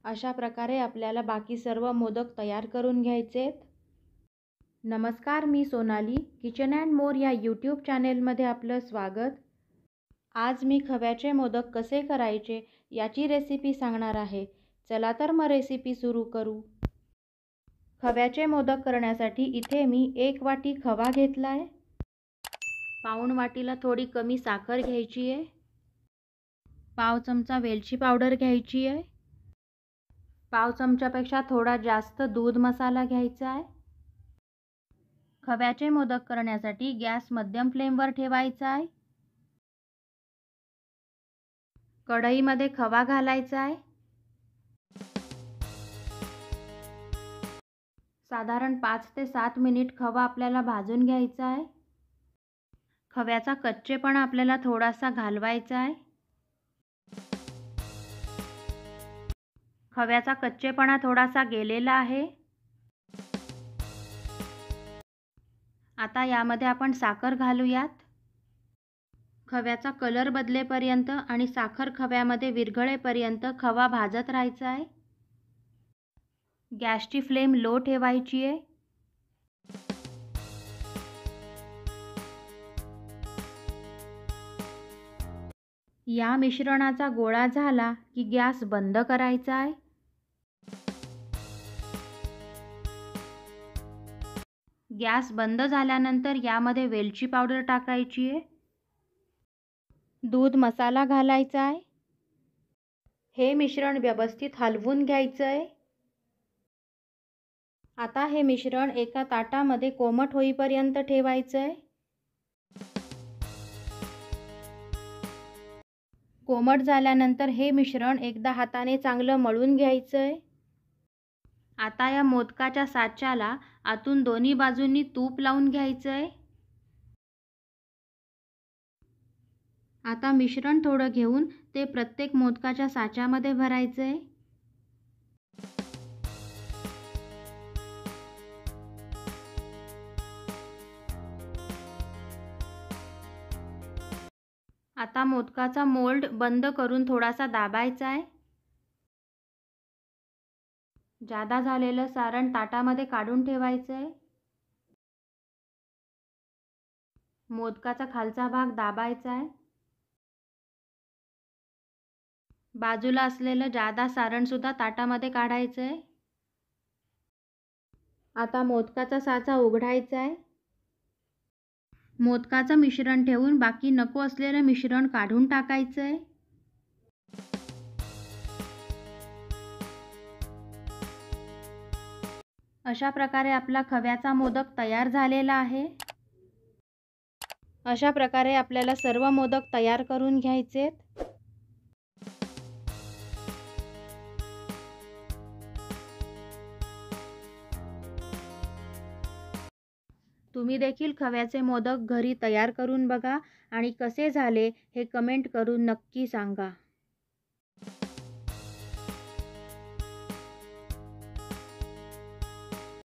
अशा प्रकारे आपल्याला बाकी सर्व मोदक तयार करून घ्यायचेत। नमस्कार, मी सोनाली किचन अँड मोर या यूट्यूब चॅनेलमध्ये आपलं स्वागत। आज मी खव्याचे मोदक कसे करायचे याची रेसिपी सांगणार आहे। चला तर मग रेसिपी सुरू करू। खव्याचे मोदक करण्यासाठी इथे मी 1 वाटी खवा घेतला आहे। पाऊण वाटीला थोडी कमी साखर घ्यायची आहे। पाव चमचा वेलची पावडर घ्यायची आहे। पाव चमच्यापेक्षा थोडा जास्त दूध मसाला घ्यायचा आहे। खव्याचे मोदक करण्यासाठी गॅस मध्यम फ्लेमवर ठेवायचा आहे। कढईमध्ये खवा घालायचा आहे। साधारण 5 ते 7 मिनिट खवा आपल्याला भाजून घ्यायचा आहे। खव्याचा कच्चेपणा आपल्याला थोडासा घालवायचा आहे। खव्याचा कच्चेपणा थोडासा गेलेला आहे। आता यामध्ये आपण साखर घालूयात। खव्याचा कलर बदलेपर्यंत आणि साखर खव्यामध्ये विरघळेपर्यंत खवा भाजत राहायचा आहे। गॅसची फ्लेम लो ठेवायची आहे। या मिश्रणाचा गोळा झाला की गॅस बंद करायचा आहे। गॅस बंद झाल्यानंतर यामध्ये वेलची पावडर टाकायची आहे। दूध मसाला घालायचा आहे। हे मिश्रण व्यवस्थित हलवून घ्यायचं आहे। आता हे मिश्रण एका ताटामध्ये कोमट होईपर्यंत ठेवायचं आहे। कोमट झाल्यानंतर हे मिश्रण एकदा हाताने चांगलं मळून घ्यायचं आहे। आता या मोदकाच्या साच्याला आतून दोन्ही बाजूंनी तूप लावून घ्यायचं आहे। आता मिश्रण थोडं घेऊन ते प्रत्येक मोदकाच्या साच्यामध्ये भरायचं आहे। आता मोदकाचा मोल्ड बंद करून थोडासा दाबायचा आहे। जादा झालेलं सारण ताटामध्ये काढून ठेवायचं आहे। मोदकाचा खालचा भाग दाबायचा आहे। बाजूला असलेलं जादा सारण सुद्धा ताटामध्ये काढायचं आहे। आता मोदकाचा साचा उघडायचा आहे। मोदकाचं मिश्रण ठेवून बाकी नको असलेलं मिश्रण काढून टाकायचं आहे। अशा प्रकारे आपला खव्याचा मोदक तयार झालेला आहे। अशा प्रकारे आपल्याला सर्व मोदक तयार करून घ्यायचेत। तुम्ही देखील खव्याचे मोदक घरी तयार करून बघा आणि कसे झाले हे कमेंट करून नक्की सांगा।